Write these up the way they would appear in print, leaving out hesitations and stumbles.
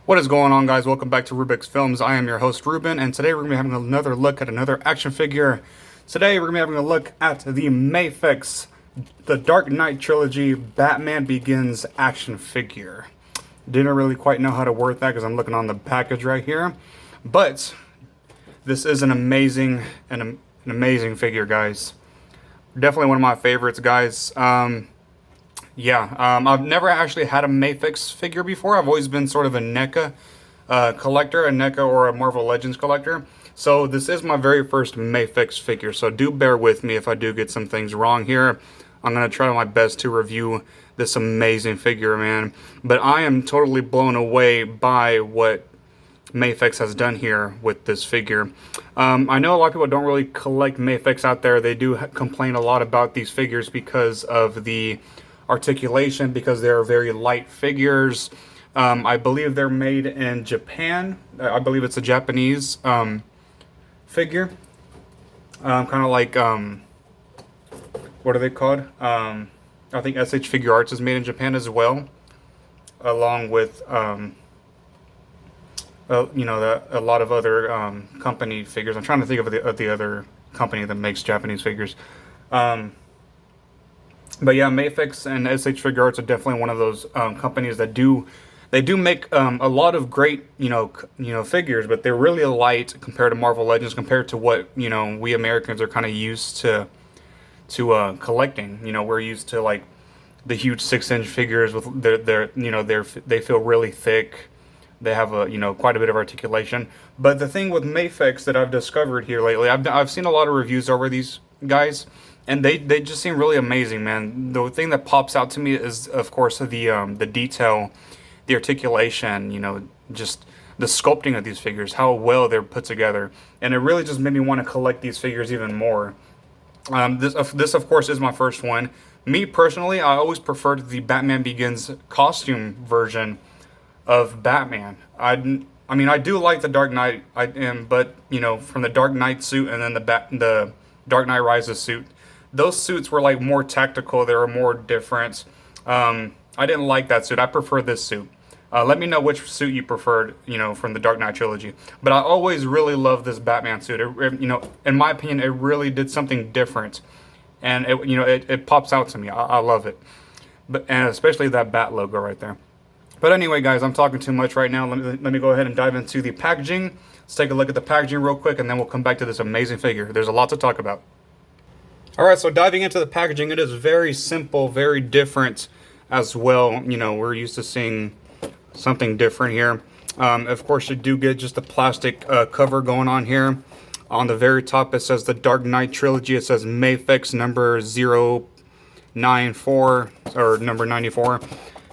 What is going on, guys? Welcome back to Rubik's Films. I am your host, Ruben, and today we're going to be having another look at another action figure. Today we're going to be having a look at the Mafex The Dark Knight Trilogy Batman Begins action figure. Didn't really quite know how to word that because I'm looking on the package right here, but this is an amazing figure, guys. Definitely one of my favorites, guys. I've never actually had a Mafex figure before. I've always been sort of a NECA collector, a NECA or a Marvel Legends collector. So this is my very first Mafex figure, so do bear with me if I do get some things wrong here. I'm going to try my best to review this amazing figure, man. But I am totally blown away by what Mafex has done here with this figure. I know a lot of people don't really collect Mafex out there. They do complain a lot about these figures because of the articulation, because they're very light figures. I believe they're made in Japan. I believe it's a Japanese figure. Kind of like, what are they called? I think SH Figure Arts is made in Japan as well, along with, a lot of other company figures. I'm trying to think of the other company that makes Japanese figures. But yeah, Mafex and SH Figure Arts are definitely one of those companies that do make a lot of great figures, but they're really light compared to Marvel Legends, compared to what we Americans are kind of used to collecting. We're used to like the huge 6-inch figures with they feel really thick. They have quite a bit of articulation. But the thing with Mafex that I've discovered here lately, I've seen a lot of reviews over these guys, and they just seem really amazing, man. The thing that pops out to me is, of course, the detail, the articulation, just the sculpting of these figures, how well they're put together. And it really just made me want to collect these figures even more. This of course is my first one. Me personally, I always preferred the Batman Begins costume version of Batman. I do like the Dark Knight, but from the Dark Knight suit and then the Dark Knight Rises suit, those suits were like more tactical. They were more different. I didn't like that suit. I prefer this suit. Let me know which suit you preferred, from the Dark Knight trilogy. But I always really loved this Batman suit. In my opinion, it really did something different, and it pops out to me. I love it, and especially that Bat logo right there. But anyway, guys, I'm talking too much right now. Let me go ahead and dive into the packaging. Let's take a look at the packaging real quick, and then we'll come back to this amazing figure. There's a lot to talk about. All right, so diving into the packaging, it is very simple, very different as well. We're used to seeing something different here. Of course, you do get just the plastic cover going on here. On the very top, it says the Dark Knight Trilogy. It says Mafex number 094 or number 94.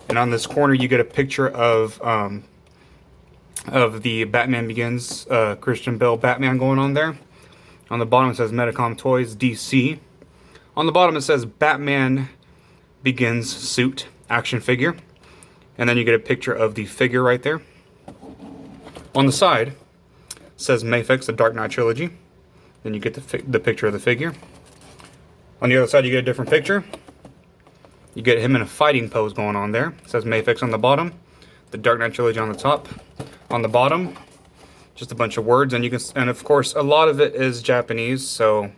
And on this corner, you get a picture of the Batman Begins Christian Bale Batman going on there. On the bottom, it says Medicom Toys DC. On the bottom, it says Batman Begins suit action figure. And then you get a picture of the figure right there. On the side, it says Mafex The Dark Knight Trilogy. Then you get the picture of the figure. On the other side, you get a different picture. You get him in a fighting pose going on there. It says Mafex on the bottom, the Dark Knight Trilogy on the top. On the bottom, just a bunch of words, and of course a lot of it is Japanese, so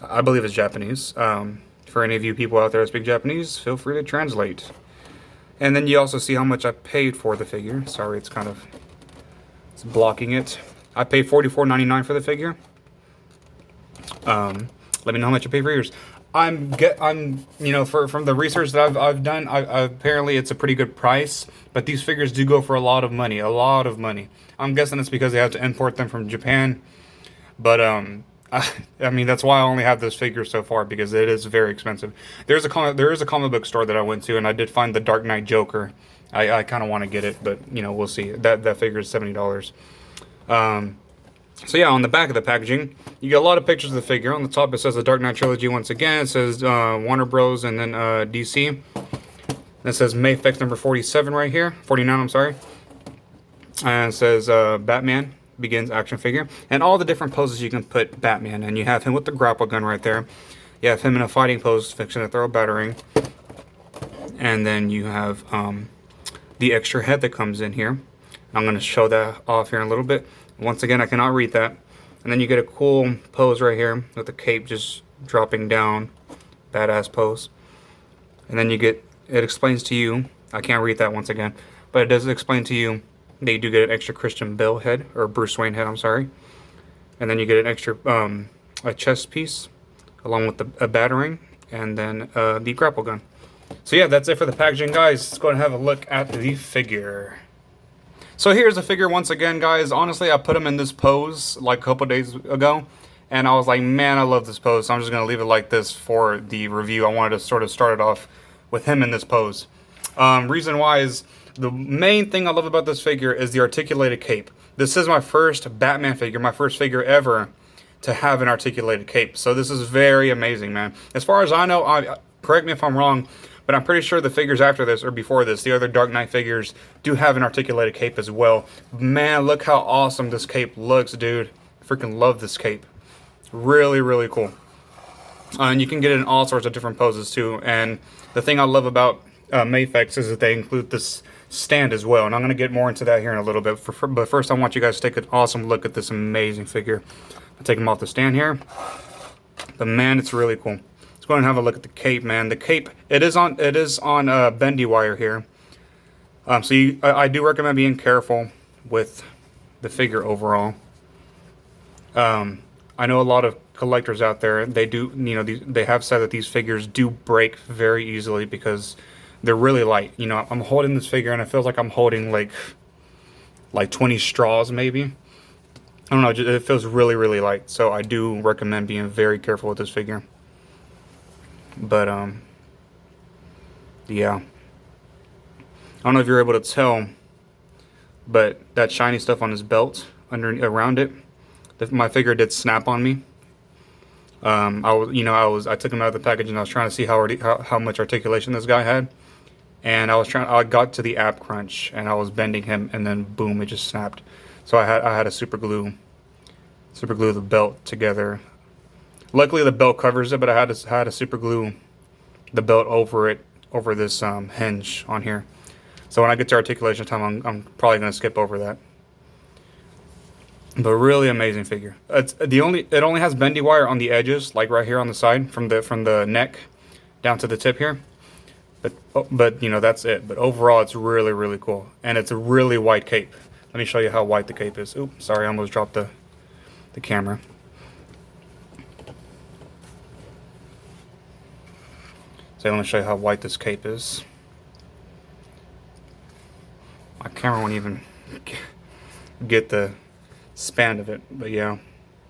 I believe it's Japanese. For any of you people out there that speak Japanese, feel free to translate. And then you also see how much I paid for the figure. Sorry, it's blocking it. I paid $44.99 for the figure. Let me know how much you pay for yours. From the research that I've done, apparently it's a pretty good price, but these figures do go for a lot of money, I'm guessing it's because they have to import them from Japan, but that's why I only have this figure so far, because it is very expensive. There is a comic book store that I went to, and I did find the Dark Knight Joker. I kind of want to get it, but we'll see. That figure is $70. So yeah, on the back of the packaging, you get a lot of pictures of the figure. On the top, it says the Dark Knight Trilogy once again. It says Warner Bros. And then DC. And it says Mafex number 47 right here. 49, I'm sorry. And it says Batman Begins action figure. And all the different poses you can put Batman in. You have him with the grapple gun right there. You have him in a fighting pose, fixing to throw a batarang. And then you have the extra head that comes in here. I'm going to show that off here in a little bit. Once again, I cannot read that. And then you get a cool pose right here with the cape just dropping down. Badass pose. And then you get, it explains to you, I can't read that once again, but it does explain to you that you do get an extra Christian Bale head, or Bruce Wayne head, I'm sorry. And then you get an extra a chest piece along with a batarang, and then the grapple gun. So yeah, that's it for the packaging, guys. Let's go ahead and have a look at the figure. So here's the figure once again, guys. Honestly, I put him in this pose like a couple days ago, and I was like, man, I love this pose, so I'm just going to leave it like this for the review. I wanted to sort of start it off with him in this pose. Reason why is, the main thing I love about this figure is the articulated cape. This is my first Batman figure, my first figure ever to have an articulated cape. So this is very amazing, man. As far as I know, correct me if I'm wrong, but I'm pretty sure the figures after this, or before this, the other Dark Knight figures do have an articulated cape as well. Man, look how awesome this cape looks, dude. Freaking love this cape. Really, really cool. And you can get it in all sorts of different poses too. And the thing I love about Mafex is that they include this stand as well. And I'm going to get more into that here in a little bit. But first, I want you guys to take an awesome look at this amazing figure. I'll take him off the stand here. But man, it's really cool. Let's go ahead and have a look at the cape, man. The cape, it is on bendy wire here. So I do recommend being careful with the figure overall. I know a lot of collectors out there, they do, you know, they have said that these figures do break very easily because they're really light. You know, I'm holding this figure and it feels like I'm holding like 20 straws maybe. I don't know, it feels really, really light. So I do recommend being very careful with this figure. But, yeah. I don't know if you're able to tell, but that shiny stuff on his belt, around it, my figure did snap on me. I took him out of the package and I was trying to see how much articulation this guy had, and I got to the ab crunch and I was bending him, and then boom, it just snapped. So I had to super glue the belt together. Luckily the belt covers it, but I had to super glue the belt over this hinge on here. So when I get to articulation time, I'm probably gonna skip over that. But really amazing figure. It only has bendy wire on the edges, like right here on the side, from the neck down to the tip here. But you know, that's it. But overall, it's really, really cool, and it's a really white cape. Let me show you how white the cape is. Oops, sorry, I almost dropped the camera. So let me show you how white this cape is. My camera won't even get the span of it, but yeah,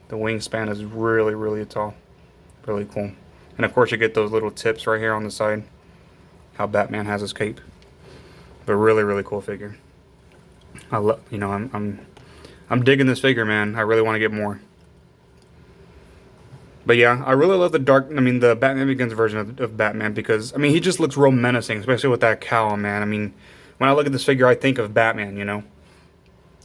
the wingspan is really, really tall, really cool. And of course, you get those little tips right here on the side, how Batman has his cape. But really, really cool figure. I'm digging this figure, man. I really want to get more. But yeah, I really love the Batman Begins version of Batman, because I mean, he just looks real menacing, especially with that cowl, man. I mean, when I look at this figure, I think of Batman, you know.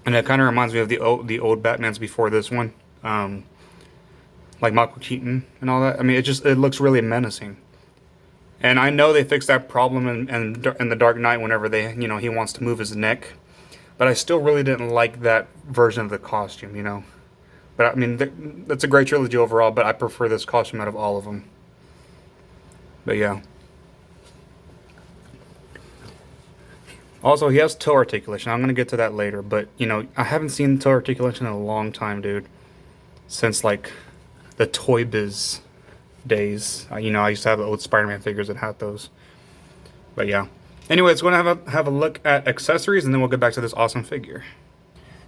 And it kind of reminds me of the old Batmans before this one, like Michael Keaton and all that. I mean, it looks really menacing. And I know they fixed that problem in the Dark Knight whenever he wants to move his neck, but I still really didn't like that version of the costume, you know. But I mean, that's a great trilogy overall, but I prefer this costume out of all of them. But yeah. Also, he has toe articulation. I'm going to get to that later, but, you know, I haven't seen toe articulation in a long time, dude. Since, like, the Toy Biz days. I used to have the old Spider-Man figures that had those. But, yeah. Anyway, let's go and have a look at accessories, and then we'll get back to this awesome figure.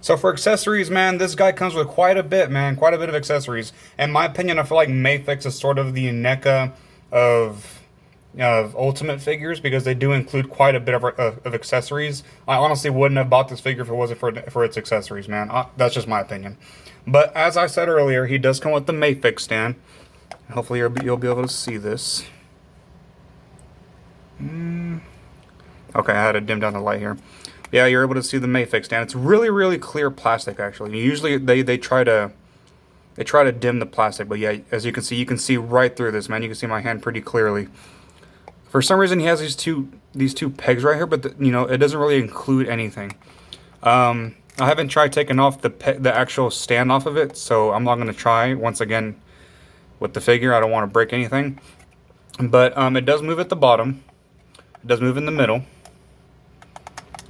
So for accessories, man, this guy comes with quite a bit, man. Quite a bit of accessories. In my opinion, I feel like Mafex is sort of the NECA of Ultimate figures, because they do include quite a bit of accessories. I honestly wouldn't have bought this figure if it wasn't for its accessories, man. That's just my opinion. But as I said earlier, he does come with the Mafex stand. Hopefully you'll be able to see this. Okay, I had to dim down the light here. Yeah, you're able to see the Mafex stand. It's really, really clear plastic, actually. Usually they try to dim the plastic, but yeah, as you can see right through this, man. You can see my hand pretty clearly. For some reason, he has these two pegs right here, but it doesn't really include anything. I haven't tried taking off the actual stand off of it, so I'm not going to try once again with the figure. I don't want to break anything. But it does move at the bottom. It does move in the middle.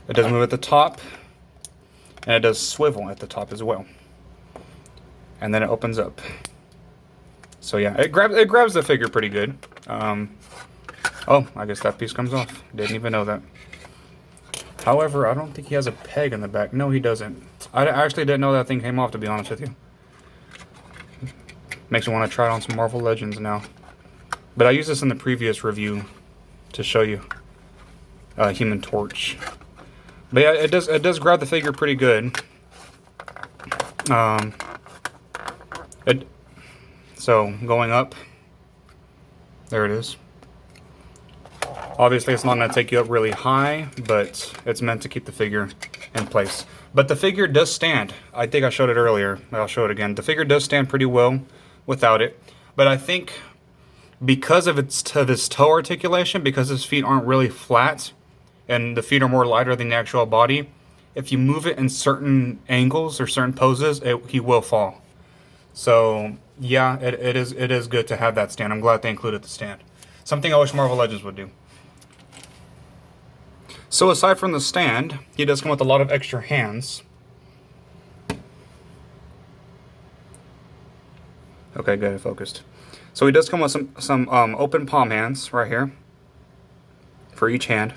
It does move at the top. And it does swivel at the top as well. And then it opens up. So yeah, it grabs the figure pretty good. Oh, I guess that piece comes off. Didn't even know that. However, I don't think he has a peg in the back. No, he doesn't. I actually didn't know that thing came off, to be honest with you. Makes me want to try it on some Marvel Legends now. But I used this in the previous review to show you Human Torch. But yeah, it does grab the figure pretty good. So going up, there it is. Obviously, it's not going to take you up really high, but it's meant to keep the figure in place. But the figure does stand. I think I showed it earlier, but I'll show it again. The figure does stand pretty well without it. But I think because of its toe articulation, because his feet aren't really flat, and the feet are more lighter than the actual body, if you move it in certain angles or certain poses, he will fall. So yeah, it is good to have that stand. I'm glad they included the stand. Something I wish Marvel Legends would do. So aside from the stand, he does come with a lot of extra hands. Okay, good, it focused. So he does come with some open palm hands right here for each hand.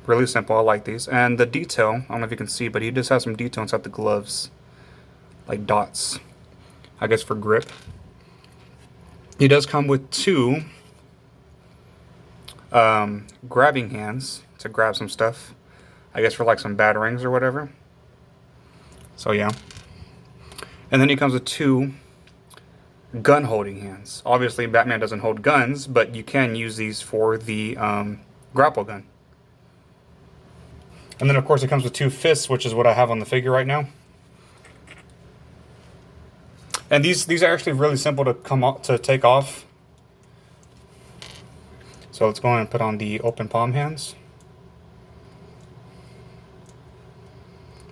Really simple, I like these. And the detail, I don't know if you can see, but he does have some detail inside the gloves. Like dots, I guess for grip. He does come with two grabbing hands to grab some stuff. I guess for like some batarangs or whatever. So yeah. And then he comes with two gun holding hands. Obviously Batman doesn't hold guns, but you can use these for the grapple gun. And then of course it comes with two fists, which is what I have on the figure right now. And these are actually really simple to take off. So let's go ahead and put on the open palm hands.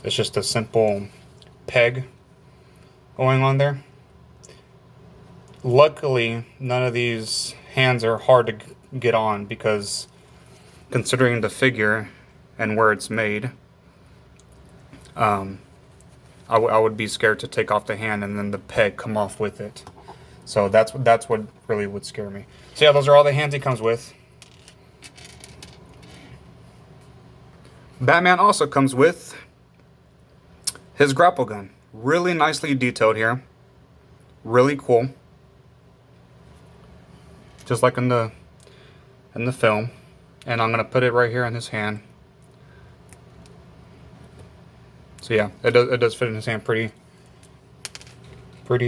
It's just a simple peg going on there. Luckily, none of these hands are hard to get on because considering the figure and where it's made, I would be scared to take off the hand and then the peg come off with it. So that's what really would scare me. So yeah, those are all the hands he comes with. Batman also comes with his grapple gun. Really nicely detailed here. Really cool. Just like in the film. And I'm gonna put it right here in his hand. So yeah, it does fit in his hand pretty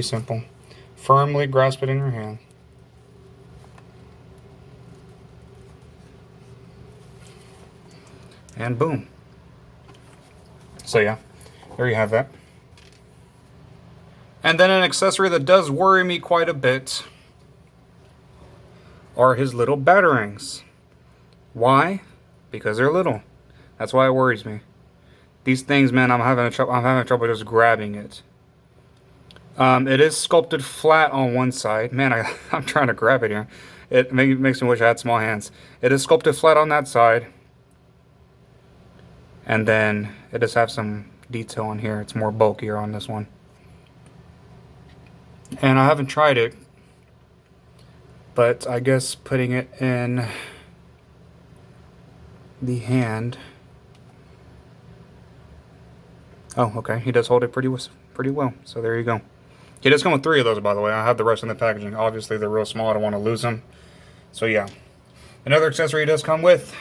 simple. Firmly grasp it in your hand. And boom. So yeah, there you have that. And then an accessory that does worry me quite a bit are his little batarangs. Why? Because they're little. That's why it worries me. These things, man, I'm having trouble just grabbing it. It is sculpted flat on one side. Man, I'm trying to grab it here. It makes me wish I had small hands. It is sculpted flat on that side. And then it does have some detail on here. It's more bulkier on this one. And I haven't tried it, but I guess putting it in the hand. Oh, okay. He does hold it pretty well. So there you go. He does come with 3 of those, by the way. I have the rest in the packaging. Obviously, they're real small. I don't want to lose them. So yeah. Another accessory he does come with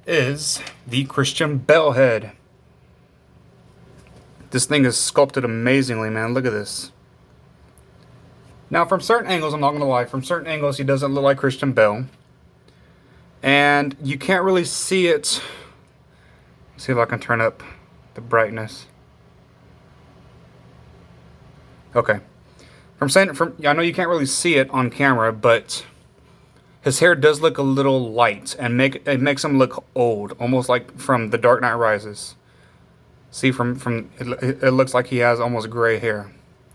is the Christian Bale head. This thing is sculpted amazingly, man. Look at this. Now, from certain angles, I'm not going to lie, from certain angles, he doesn't look like Christian Bale. And you can't really see it. Let's see if I can turn up the brightness. Okay. I know you can't really see it on camera, but his hair does look a little light, and it makes him look old, almost like from The Dark Knight Rises. See, from it looks like he has almost gray hair.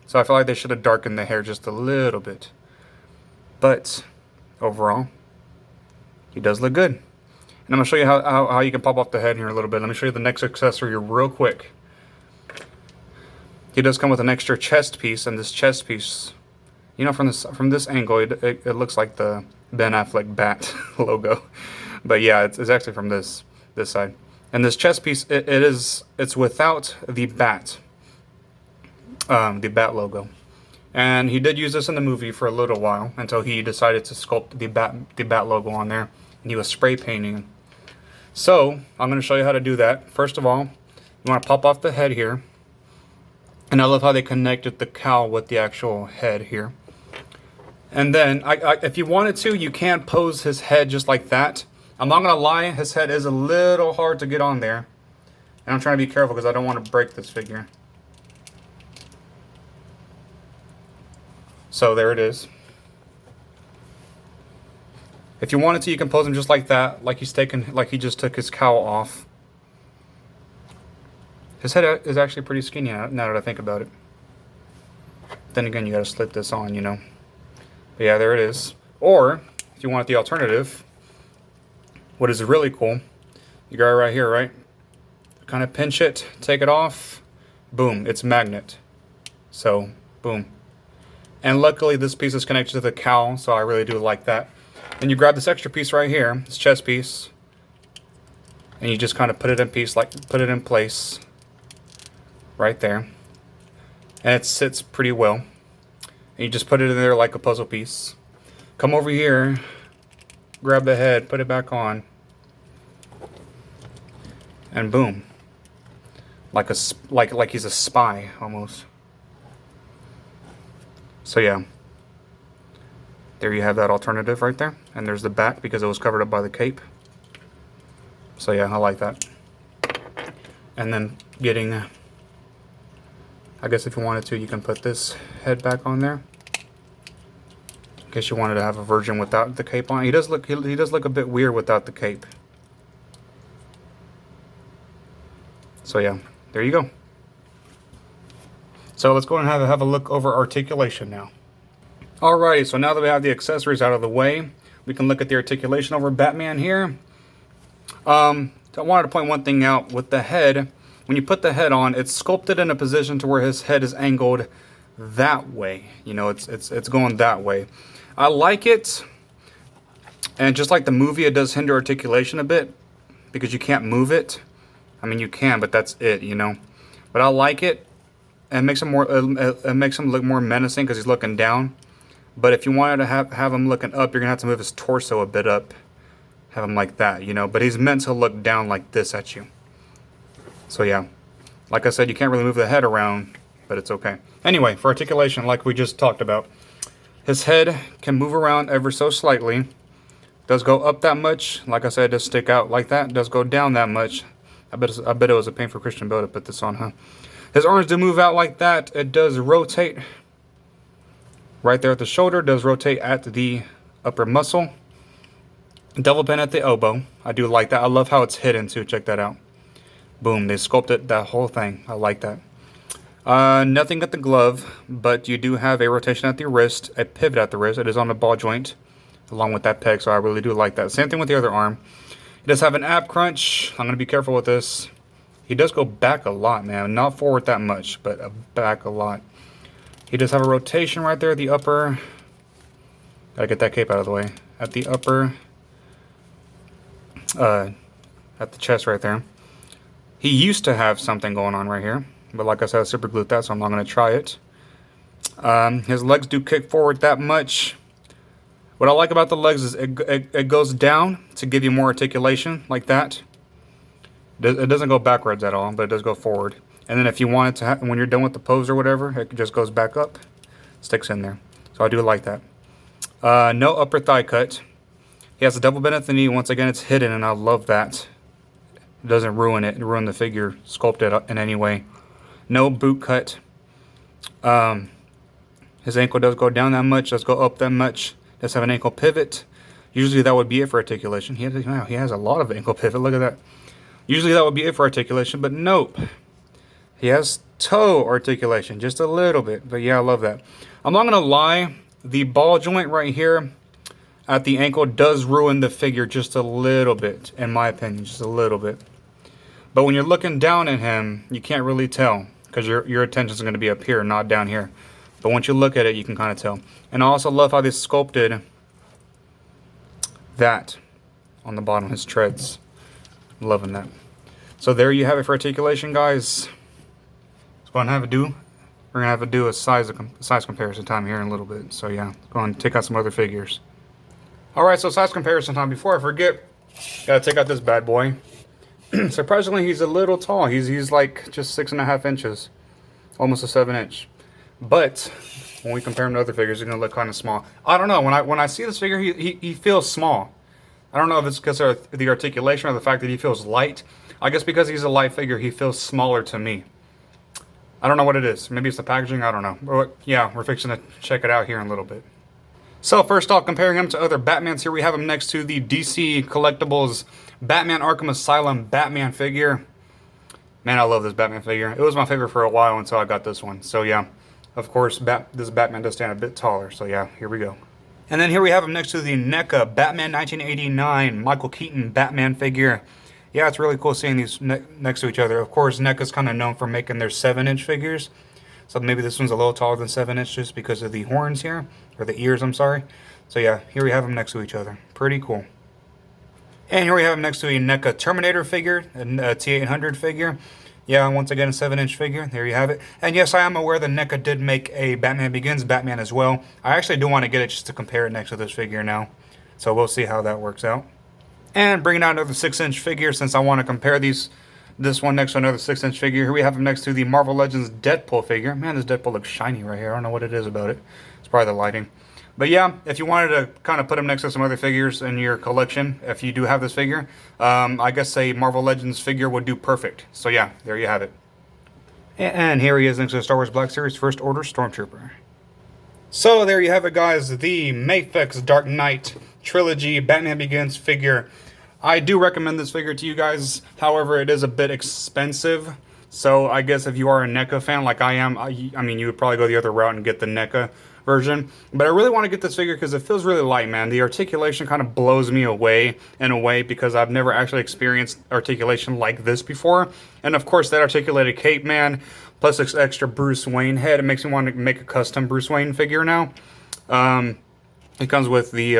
So I feel like they should have darkened the hair just a little bit. But overall, he does look good. And I'm going to show you how you can pop off the head here a little bit. Let me show you the next accessory real quick. He does come with an extra chest piece, and this chest piece, you know, from this angle, it looks like the Ben Affleck bat logo. But yeah, it's actually from this side. And this chest piece, it's without the bat logo. And he did use this in the movie for a little while until he decided to sculpt the bat logo on there, and he was spray painting. So I'm going to show you how to do that. First of all, you want to pop off the head here, and I love how they connected the cowl with the actual head here. And then, if you wanted to, you can pose his head just like that. I'm not going to lie, his head is a little hard to get on there. And I'm trying to be careful because I don't want to break this figure. So there it is. If you wanted to, you can pose him just like that, like he just took his cowl off. His head is actually pretty skinny now that I think about it. Then again, you got to slip this on, you know. But yeah, there it is. Or if you want the alternative, what is really cool, you got it right here, right? Kind of pinch it, take it off, boom, it's magnet. So, boom. And luckily this piece is connected to the cowl, so I really do like that. Then you grab this extra piece right here, this chest piece, and you just kind of put it in place right there. And it sits pretty well. And you just put it in there like a puzzle piece. Come over here, grab the head, put it back on, and boom, like he's a spy almost. So yeah, there you have that alternative right there, and there's the back because it was covered up by the cape. So yeah, I like that. And then getting, I guess if you wanted to, you can put this head back on there. In case you wanted to have a version without the cape on. He does look a bit weird without the cape. So yeah, there you go. So let's go and have a look over articulation now. Alrighty, so now that we have the accessories out of the way, we can look at the articulation over Batman here. I wanted to point one thing out with the head. When you put the head on, it's sculpted in a position to where his head is angled that way. You know, it's going that way. I like it, and just like the movie, it does hinder articulation a bit because you can't move it. I mean, you can, but that's it, you know. But I like it, and it makes him look more menacing because he's looking down. But if you wanted to have him looking up, you're gonna have to move his torso a bit up, have him like that, you know. But he's meant to look down like this at you. So yeah, like I said, you can't really move the head around, but it's okay. Anyway, for articulation, like we just talked about, his head can move around ever so slightly. Does go up that much. Like I said, it does stick out like that. Does go down that much. I bet it was a pain for Christian Bale to put this on, huh? His arms do move out like that. It does rotate right there at the shoulder. Does rotate at the upper muscle. Double bend at the elbow. I do like that. I love how it's hidden too. Check that out. Boom. They sculpted that whole thing. I like that. Nothing at the glove, but you do have a rotation at the wrist, a pivot at the wrist. It is on the ball joint along with that peg, so I really do like that. Same thing with the other arm. He does have an ab crunch. I'm going to be careful with this. He does go back a lot, man. Not forward that much, but back a lot. He does have a rotation right there at the upper. Gotta get that cape out of the way. At the upper, at the chest right there. He used to have something going on right here, but like I said, I super glued that, so I'm not going to try it. His legs do kick forward that much. What I like about the legs is it goes down to give you more articulation, like that. It doesn't go backwards at all, but it does go forward. And then if you want it to, when you're done with the pose or whatever, it just goes back up, sticks in there. So I do like that. No upper thigh cut. He has a double bend at the knee. Once again, it's hidden, and I love that. It doesn't ruin ruin the figure, sculpt it in any way. No boot cut. His ankle does go down that much, does go up that much. Does have an ankle pivot. Usually that would be it for articulation. Wow, he has a lot of ankle pivot. Look at that. Usually that would be it for articulation, but nope. He has toe articulation, just a little bit. But yeah, I love that. I'm not gonna lie, the ball joint right here at the ankle does ruin the figure just a little bit, in my opinion, just a little bit. But when you're looking down at him, you can't really tell because your attention is going to be up here, not down here. But once you look at it, you can kind of tell. And I also love how they sculpted that on the bottom, his treads. Loving that. So there you have it for articulation, guys. Let's go ahead and have a do. We're going to have to do a size comparison time here in a little bit. So yeah, go on and take out some other figures. Alright, so size comparison time. Before I forget, gotta take out this bad boy. Surprisingly, he's a little tall. He's like just 6.5 inches. Almost a 7-inch. But when we compare him to other figures, he's gonna look kind of small. I don't know. When I see this figure, he feels small. I don't know if it's because of the articulation or the fact that he feels light. I guess because he's a light figure, he feels smaller to me. I don't know what it is. Maybe it's the packaging. I don't know. But yeah, we're fixing to check it out here in a little bit. So first off, comparing him to other Batmans, here we have him next to the DC Collectibles Batman Arkham Asylum Batman figure. Man, I love this Batman figure. It was my favorite for a while until I got this one. So yeah, of course, this Batman does stand a bit taller. So yeah, here we go. And then here we have him next to the NECA Batman 1989 Michael Keaton Batman figure. Yeah, it's really cool seeing these next to each other. Of course, NECA's kind of known for making their 7-inch figures. So maybe this one's a little taller than 7 inches because of the horns here. Or the ears, I'm sorry. So yeah, here we have them next to each other. Pretty cool. And here we have him next to a NECA Terminator figure, a T800 figure. Yeah, once again, a 7-inch figure. There you have it. And yes, I am aware that NECA did make a Batman Begins Batman as well. I actually do want to get it just to compare it next to this figure now. So we'll see how that works out. And bringing out another 6-inch figure since I want to compare this one next to another 6-inch figure. Here we have him next to the Marvel Legends Deadpool figure. Man, this Deadpool looks shiny right here. I don't know what it is about it. It's probably the lighting. But yeah, if you wanted to kind of put him next to some other figures in your collection, if you do have this figure, I guess a Marvel Legends figure would do perfect. So yeah, there you have it. And here he is next to the Star Wars Black Series First Order Stormtrooper. So there you have it, guys. The Mafex Dark Knight Trilogy Batman Begins figure. I do recommend this figure to you guys. However, it is a bit expensive. So I guess if you are a NECA fan like I am, I mean, you would probably go the other route and get the NECA version. But I really want to get this figure because it feels really light, man. The articulation kind of blows me away in a way because I've never actually experienced articulation like this before. And of course, that articulated cape, man, plus this extra Bruce Wayne head, it makes me want to make a custom Bruce Wayne figure now. It comes with the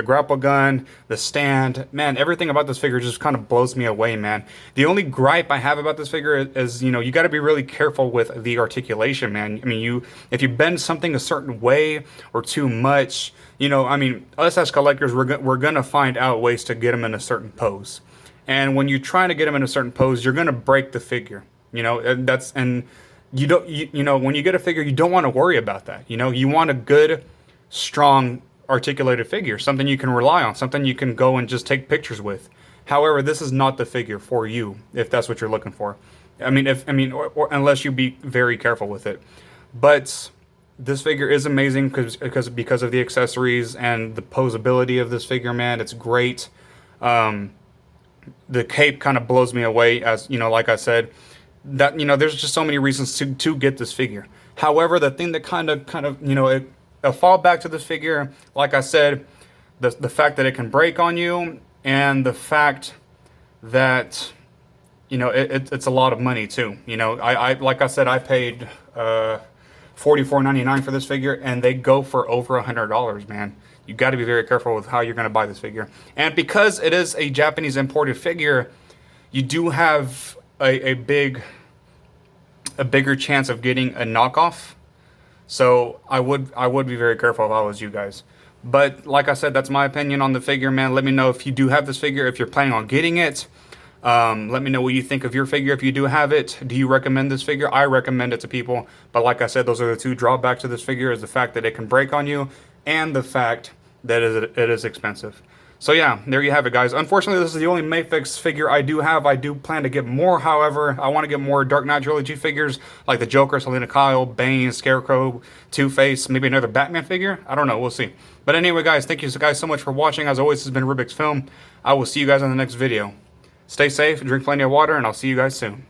grapple gun, the stand. Man, everything about this figure just kind of blows me away, man. The only gripe I have about this figure is you got to be really careful with the articulation, man. I mean, if you bend something a certain way or too much, I mean, us as collectors, we're gonna find out ways to get them in a certain pose. And when you're trying to get them in a certain pose, you're gonna break the figure. When you get a figure, you don't want to worry about that. You want a good, strong articulated figure, something you can rely on, something you can go and just take pictures with. However, this is not the figure for you if that's what you're looking for. Or unless you be very careful with it. But this figure is amazing because of the accessories and the posability of this figure, man. It's great. The cape kind of blows me away, as like I said. That there's just so many reasons to get this figure. However, the thing that kind of a fallback to this figure, like I said, the fact that it can break on you, and the fact that it's a lot of money too. I like I said, I paid $44.99 for this figure, and they go for over $100, man. You got to be very careful with how you're going to buy this figure, and because it is a Japanese imported figure, you do have a bigger chance of getting a knockoff. So I would be very careful if I was you guys. But like I said, that's my opinion on the figure, man. Let me know if you do have this figure, if you're planning on getting it. Let me know what you think of your figure if you do have it. Do you recommend this figure? I recommend it to people. But like I said, those are the two drawbacks to this figure, is the fact that it can break on you and the fact that it is expensive. So yeah, there you have it, guys. Unfortunately, this is the only Mafex figure I do have. I do plan to get more, however. I want to get more Dark Knight Trilogy figures, like the Joker, Selina Kyle, Bane, Scarecrow, Two-Face, maybe another Batman figure. I don't know. We'll see. But anyway, guys, thank you guys so much for watching. As always, this has been Rubik's Film. I will see you guys on the next video. Stay safe, drink plenty of water, and I'll see you guys soon.